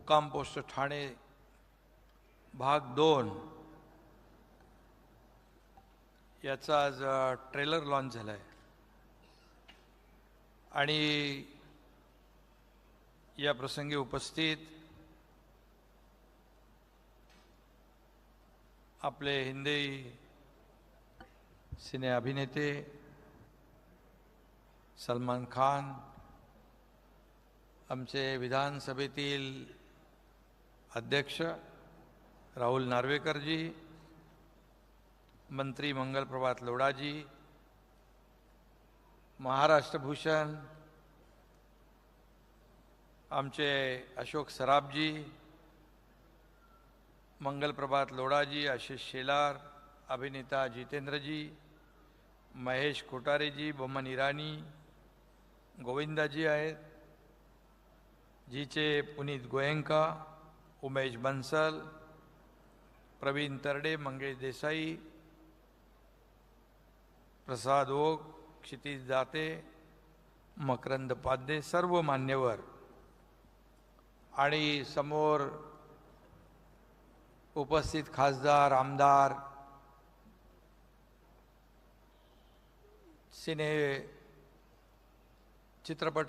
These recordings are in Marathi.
मुक्काम पोस्ट ठाणे भाग 2 याचा आज ट्रेलर लॉन्च झाला आहे आणि या प्रसंगी उपस्थित आपले हिंदी सिने अभिनेते सलमान खान, आमचे विधानसभेतील अध्यक्ष राहुल नार्वेकरजी, मंत्री मंगलप्रभात लोढाजी, महाराष्ट्र भूषण आमचे अशोक सराफजी, मंगलप्रभात लोढाजी, आशिष शेलार, अभिनेता जितेंद्रजी, महेश कोठारेजी, बमन इराणी, गोविंदाजी आहेत, जीचे पुनीत गोयंका, उमेश बंसल, प्रवीण तरडे, मंगेश देसाई, प्रसाद ओक, क्षितिज दाते, मकरंद पाध्ये, सर्व मान्यवर आणि समोर उपस्थित खासदार, आमदार, सिने चित्रपट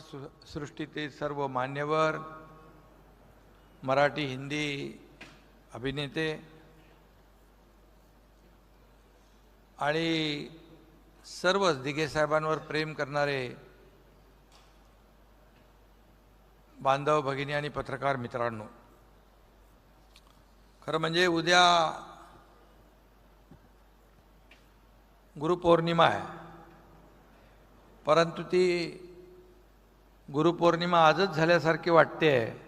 सृष्टीतील सर्व मान्यवर, मराठी हिंदी अभिनेते आणि सर्वच दिघे साहेबांवर प्रेम करणारे बांधव भगिनी आणि पत्रकार मित्रांनो, खरं म्हणजे उद्या गुरुपौर्णिमा आहे, परंतु ती गुरुपौर्णिमा आजच झाल्यासारखी वाटते,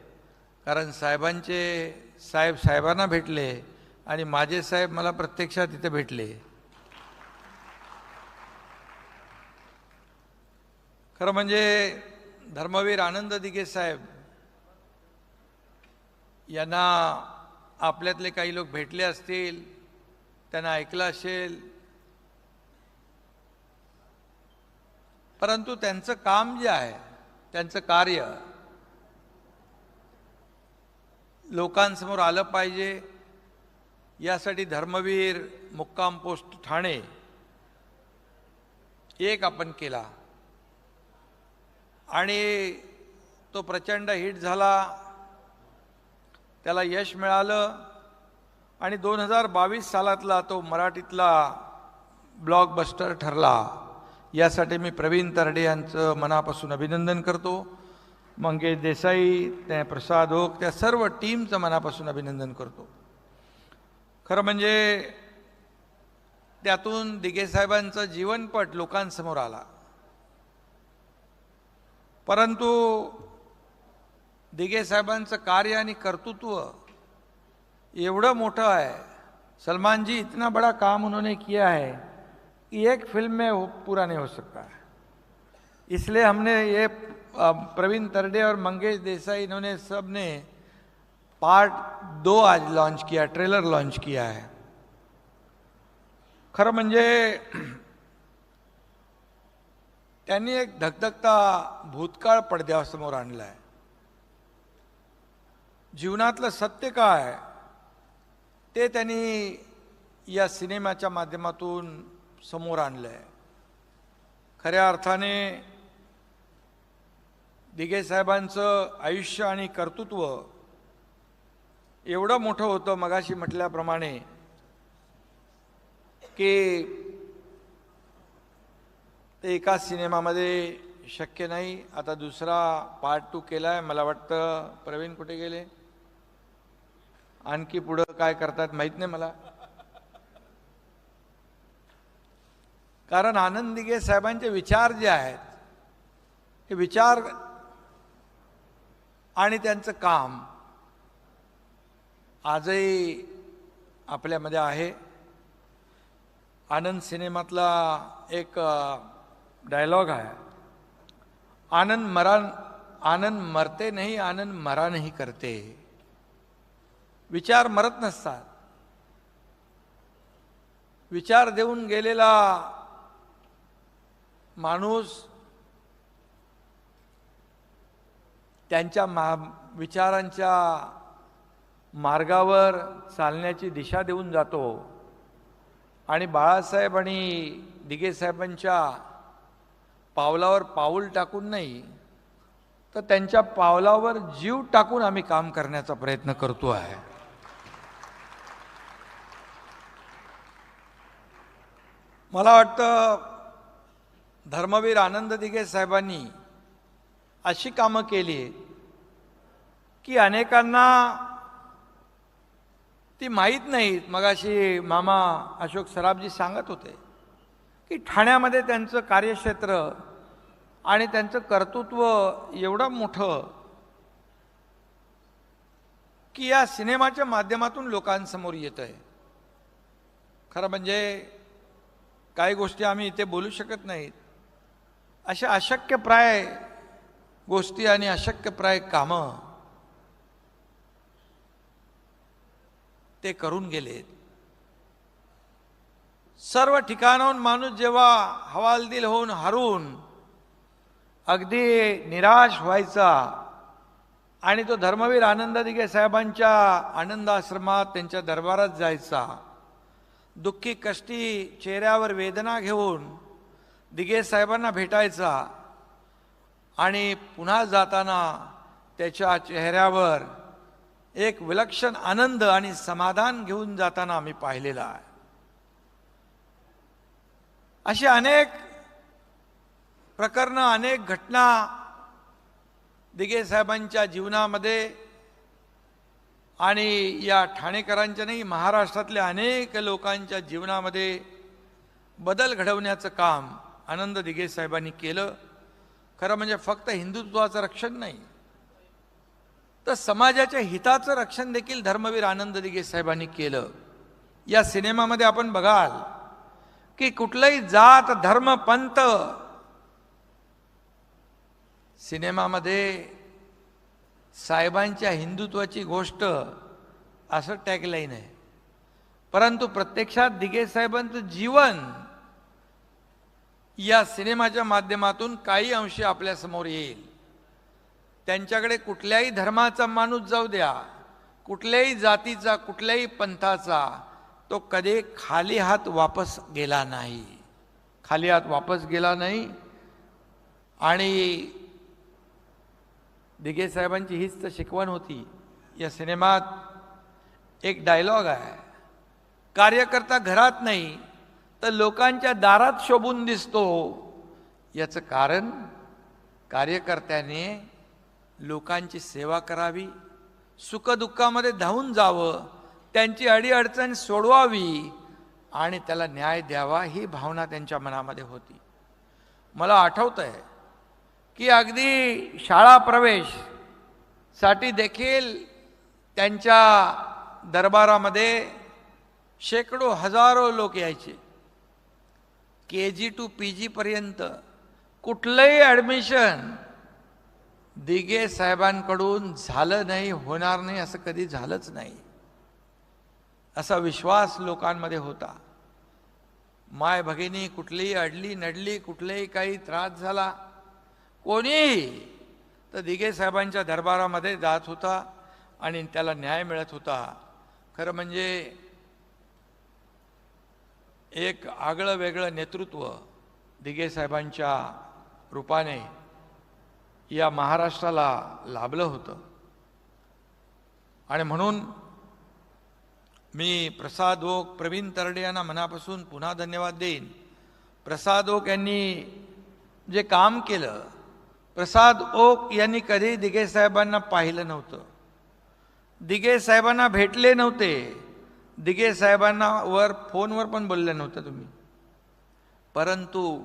कारण साहेबांना भेटले आणि माझे साहेब मला प्रत्यक्षात इथे भेटले. खरं म्हणजे धर्मवीर आनंद दिघे साहेब यांना आपल्यातले काही लोक भेटले असतील, त्यांना ऐकलं असेल, परंतु त्यांचं काम जे आहे, त्यांचं कार्य लोकांसमोर आलं पाहिजे यासाठी धर्मवीर मुक्काम पोस्ट ठाणे एक आपण केला आणि तो प्रचंड हिट झाला, त्याला यश मिळालं आणि 2022 सालातला तो मराठीतला ब्लॉकबस्टर ठरला. यासाठी मी प्रवीण तरडे यांचं मनापासून अभिनंदन करतो, मंगेश देसाई, त्या प्रसाद ओक, त्या सर्व टीमचं मनापासून अभिनंदन करतो. खरं म्हणजे त्यातून दिघे साहेबांचं जीवनपट लोकांसमोर आला, परंतु दिघे साहेबांचं कार्य आणि कर्तृत्व एवढं मोठं है. सलमान जी, इतना बड़ा काम उन्होंने किया है कि एक फिल्म में वो पूरा नहीं हो सकता है. इसलिए हमने ये प्रवीण तरडे और मंगेश देसाई, इन्होंने सब ने पार्ट 2 आज लॉन्च किया, ट्रेलर लॉन्च किया है. खरं म्हणजे त्यांनी एक धगधगता भूतकाळ पडद्यासमोर आणला आहे. जीवनातलं सत्य काय ते त्यांनी या सिनेमाच्या माध्यमातून समोर आणलं आहे. खऱ्या अर्थाने दिघे साहेबांचं आयुष्य आणि कर्तृत्व एवढं मोठं होतं, मगाशी म्हटल्याप्रमाणे, की ते एका सिनेमामध्ये शक्य नाही. आता दुसरा पार्ट 2 केला आहे, मला वाटतं प्रवीण कुठे गेले, आणखी पुढं काय करतात माहीत नाही मला, कारण आनंद दिघे साहेबांचे विचार जे आहेत, हे विचार आणि त्यांचं काम आजही आपल्यामध्ये आहे. आनंद सिनेमातला एक डायलॉग आहे, आनंद मरते नहीं, आनंद मरा नहीं करते. विचार मरत नसतात. विचार देऊन गेलेला माणूस त्यांच्या विचारांच्या मार्गावर चालण्याची दिशा देऊन जातो आणि बाळासाहेब आणि दिघे साहेबांच्या पावलावर पाऊल टाकून नाही तर त्यांच्या पावलावर जीव टाकून आम्ही काम करण्याचा प्रयत्न करतो आहे. मला वाटतं धर्मवीर आनंद दिघे साहेबांनी अशी कामं केली की अनेकांना ती माहीत नाहीत. मगाशी मामा अशोक सराफजी सांगत होते की ठाण्यामध्ये त्यांचं कार्यक्षेत्र आणि त्यांचं कर्तृत्व एवढं मोठं की या सिनेमाच्या माध्यमातून लोकांसमोर येत आहे. खरं म्हणजे काही गोष्टी आम्ही इथे बोलू शकत नाहीत. अशा अशक्यप्राय गोष्टी आणि अशक्यप्राय कामं ते करून गेलेत. सर्व ठिकाणाहून माणूस जेव्हा हवालदिल होऊन हरून अगदी निराश व्हायचा आणि तो धर्मवीर आनंद दिघे साहेबांच्या आनंद आश्रमात त्यांच्या दरबारात जायचा. दुःखी कष्टी चेहऱ्यावर वेदना घेऊन दिघे साहेबांना भेटायचा आणि पुन्हा जाताना त्याच्या चेहऱ्यावर एक विलक्षण आनंद आणि समाधान घेऊन जाताना आम्ही पाहिलेला आहे. अशी अनेक प्रकरणं अनेक घटना दिघे साहेबांच्या जीवनामध्ये आणि या ठाणेकरांच्या नाही महाराष्ट्रातल्या अनेक लोकांच्या जीवनामध्ये बदल घडवण्याचं काम आनंद दिघे साहेबांनी केलं. खरं म्हणजे फक्त हिंदुत्वाचं रक्षण नाही तर समाजाच्या हिताचं रक्षण देखील धर्मवीर आनंद दिघे साहेबांनी केलं. या सिनेमामध्ये आपण बघाल की कुठलंही जात धर्म पंथ सिनेमामध्ये साहेबांच्या हिंदुत्वाची गोष्ट असं टॅगलाईन आहे, परंतु प्रत्यक्षात दिघे साहेबांचं जीवन या सिनेमाच्या माध्यमातून काही अंशी आपल्यासमोर येईल. त्यांच्याकडे कुठल्याही धर्माचा माणूस जाऊ द्या, कुठल्याही जातीचा, कुठल्याही पंथाचा, तो कधी खाली हात वापस गेला नाही. खाली हात वापस गेला नाही. आणि दिघे साहेबांची हीच तर शिकवण होती. या सिनेमात एक डायलॉग आहे, कार्यकर्ता घरात नाही तर लोकांच्या दारात शोभून दिसतो. याचं कारण कार्यकर्त्याने लोकांची सेवा करावी, सुखदुःखामध्ये धावून जावं, त्यांची अडीअडचण सोडवावी आणि त्याला न्याय द्यावा ही भावना त्यांच्या मनामध्ये होती. मला आठवतंय की अगदी शाळा प्रवेश साठी देखील त्यांच्या दरबारामध्ये शेकडो हजारो लोक यायचे. KG to PG पर्यंत कुठलंही ॲडमिशन दिघे साहेबांकडून झालं नाही, होणार नाही, असं कधी झालंच नाही, असा विश्वास लोकांमध्ये होता. माय भगिनी कुठलीही अडली नडली, कुठलेही काही त्रास झाला, कोणीही तर दिघे साहेबांच्या दरबारामध्ये जात होता आणि त्याला न्याय मिळत होता. खरं म्हणजे एक आगळं वेगळं नेतृत्व दिघे साहेबांच्या रूपाने या महाराष्ट्राला लाभलं होतं. आणि म्हणून मी प्रसाद ओक, प्रवीण तरडे यांना मनापासून पुन्हा धन्यवाद देईन. प्रसाद ओक यांनी जे काम केलं, प्रसाद ओक यांनी कधी दिघे साहेबांना पाहिलं नव्हतं, दिघे साहेबांना भेटले नव्हते, दिघे साहेबांना फोनवर पण बोलले नव्हतं तुम्ही, परंतु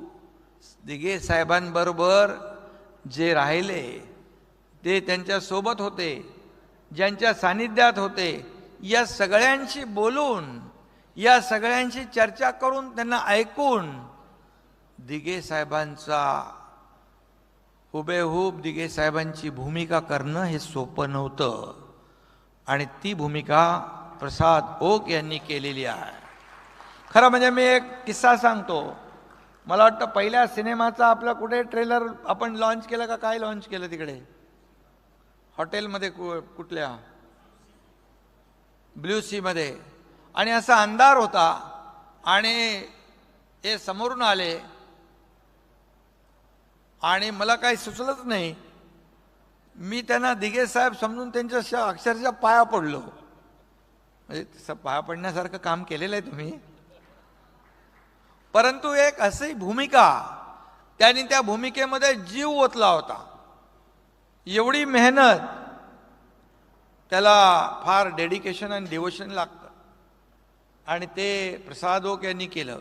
दिघे साहेबांबरोबर जे राहिले ते त्यांच्या सोबत होते, ज्यांच्या सानिध्यात होते, या सगळ्यांशी बोलून, या सगळ्यांशी चर्चा करून, त्यांना ऐकून दिघे साहेबांचा हुबेहूब दिघे साहेबांची भूमिका करणं हे सोपं नव्हतं. आणि ती भूमिका प्रसाद ओक यांनी केलेली आहे. खरं म्हणजे मी एक किस्सा सांगतो. मला वाटतं पहिल्या सिनेमाचा आपला कुठे ट्रेलर आपण लॉन्च केलं का, काय लॉन्च केलं तिकडे, हॉटेलमध्ये कुठल्या ब्ल्यू सीमध्ये, आणि असा अंधार होता आणि हे समोरून आले आणि मला काही सुचलंच नाही. मी त्यांना दिघे साहेब समजून त्यांच्या अक्षरशः पाया पडलो. म्हणजे तसं पाया पडण्यासारखं काम केलेलं आहे तुम्ही, परंतु एक अशी भूमिका, त्यांनी त्या भूमिकेमध्ये जीव ओतला होता. एवढी मेहनत, त्याला फार डेडिकेशन आणि डिवोशन लागतं, आणि ते प्रसाद ओक यांनी केलं.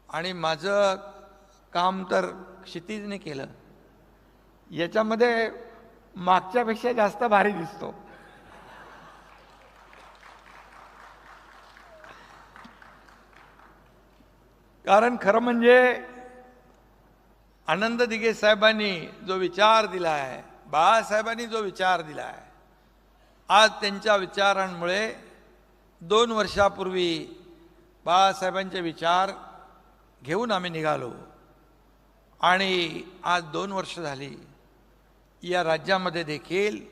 आणि माझं काम तर क्षितिजने केलं. याच्यामध्ये मागच्यापेक्षा जास्त भारी दिसतो. कारण खरं म्हणजे आनंद दिघे साहेबांनी जो विचार दिला आहे, बाळासाहेबांनी जो विचार दिला आहे, आज त्यांच्या विचारांमुळे 2 वर्षापूर्वी बाळासाहेबांचे विचार घेऊन आम्ही निघालो, आणि आज 2 वर्ष झाली. या राज्यामध्ये देखील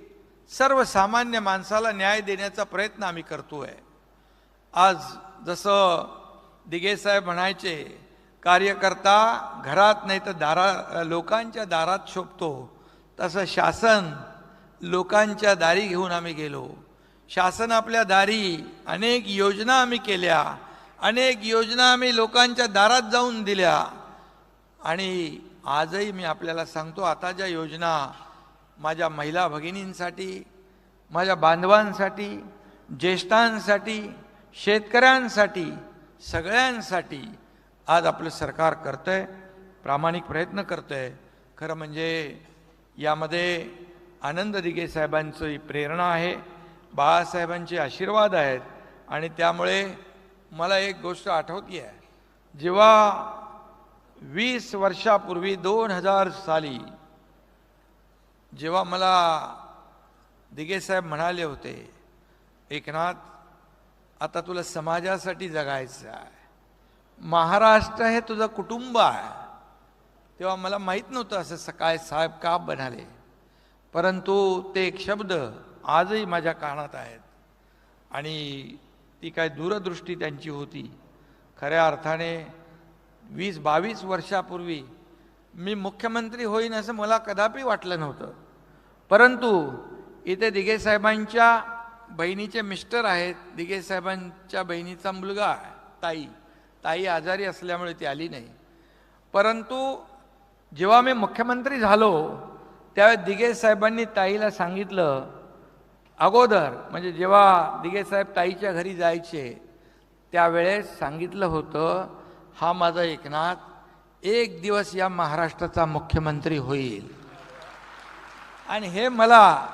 सर्वसामान्य माणसाला न्याय देण्याचा प्रयत्न आम्ही करतोय. आज जसं दिघे साहेब म्हणायचे, कार्यकर्ता घरात नाही तर लोकांच्या दारात शोभतो, तसं शासन लोकांच्या दारी घेऊन आम्ही गेलो. शासन आपल्या दारी अनेक योजना आम्ही केल्या, अनेक योजना आम्ही लोकांच्या दारात जाऊन दिल्या. आणि आजही मी आपल्याला सांगतो, आता ज्या योजना माझ्या महिला भगिनींसाठी, माझ्या बांधवांसाठी, ज्येष्ठांसाठी, शेतकऱ्यांसाठी, सगळ्यांसाठी आज आपलं सरकार करतंय, प्रामाणिक प्रयत्न करतंय. खरं म्हणजे यामध्ये आनंद दिघे साहेबांची प्रेरणा आहे, बाळासाहेबांचे आशीर्वाद आहेत. आणि त्यामुळे मला एक गोष्ट आठवती आहे, जेव्हा 20 वर्षापूर्वी 2000 साली जेव्हा मला दिघे साहेब म्हणाले होते, एकनाथ आता तुला समाजासाठी जगायचं आहे, महाराष्ट्र हे तुझं कुटुंब आहे, तेव्हा मला माहीत नव्हतं असं काय साहेब का म्हणाले. परंतु ते एक शब्द आजही माझ्या कानात आहेत, आणि ती काय दूरदृष्टी त्यांची होती. खऱ्या अर्थाने 20-22 वर्षापूर्वी मी मुख्यमंत्री होईन असं मला कदापि वाटलं नव्हतं. परंतु इथे दिघे साहेबांच्या बहिणीचे मिस्टर आहेत, दिघे साहेबांच्या बहिणीचा मुलगा आहे, ताई आजारी असल्यामुळे ती आली नाही. परंतु जेव्हा मी मुख्यमंत्री झालो त्यावेळेस दिघे साहेबांनी ताईला सांगितलं, अगोदर म्हणजे जेव्हा दिघे साहेब ताईच्या घरी जायचे त्यावेळेस सांगितलं होतं, हा माझा एकनाथ एक दिवस या महाराष्ट्राचा मुख्यमंत्री होईल. आणि हे मला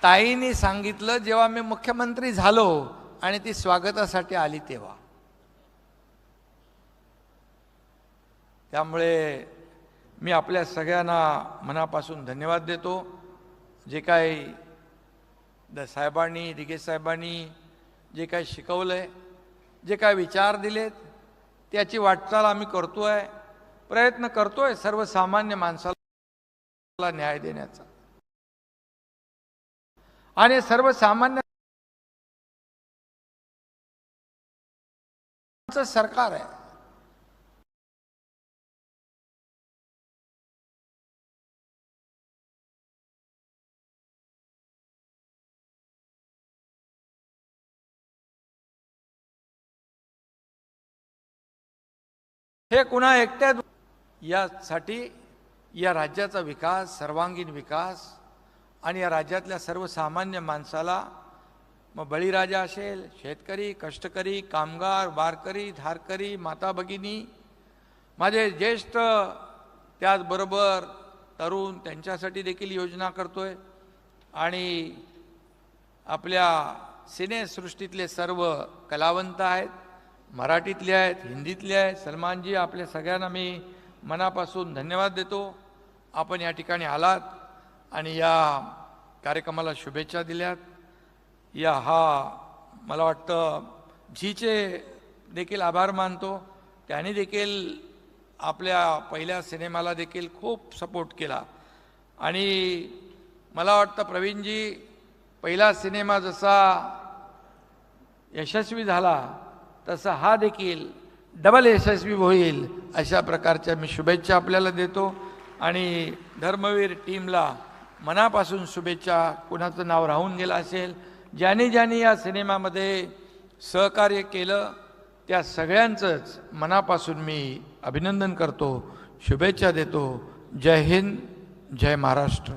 ताईंनी सांगितलं जेव्हा मी मुख्यमंत्री झालो आणि ती स्वागतासाठी आली तेव्हा. त्यामुळे मी आपल्या सगळ्यांना मनापासून धन्यवाद देतो. जे काही साहेबांनी, दिघे साहेबांनी जे काही शिकवलंय, जे काही विचार दिलेत, त्याची वाटचाल आम्ही करतोय, प्रयत्न करतोय सर्वसामान्य माणसाला न्याय देण्याचा. आणि सर्वसामान्य सरकार आहे. हे कुणा एकट्या यासाठी या राज्याचा विकास, सर्वांगीण विकास, आणि या राज्यातल्या सर्वसामान्य माणसाला, मग बळीराजा असेल, शेतकरी, कष्टकरी, कामगार, वारकरी, धारकरी, माता भगिनी, माझे ज्येष्ठ, त्याचबरोबर तरुण, त्यांच्यासाठी देखील योजना करतोय. आणि आपल्या सिनेसृष्टीतले सर्व कलावंत आहेत, मराठीतले आहेत, हिंदीतले आहेत. सलमानजी, आपल्या सगळ्यांना मी मनापासून धन्यवाद देतो. आपण या ठिकाणी आलात आणि या कार्यक्रमाला शुभेच्छा दिल्यात. मला वाटतं झीचे देखील आभार मानतो. त्यांनी देखील आपल्या पहिल्या सिनेमाला देखील खूप सपोर्ट केला. आणि मला वाटतं प्रवीणजी पहिला सिनेमा जसा यशस्वी झाला तसा हा देखील डबल यशस्वी होईल अशा प्रकारच्या मी शुभेच्छा आपल्याला देतो आणि धर्मवीर टीमला मनापासून शुभेच्छा. कुणाचं नाव राहून गेलं असेल, ज्यांनी ज्यांनी या सिनेमामध्ये सहकार्य केलं त्या सगळ्यांचंच मनापासून मी अभिनंदन करतो, शुभेच्छा देतो. जय हिंद, जय महाराष्ट्र.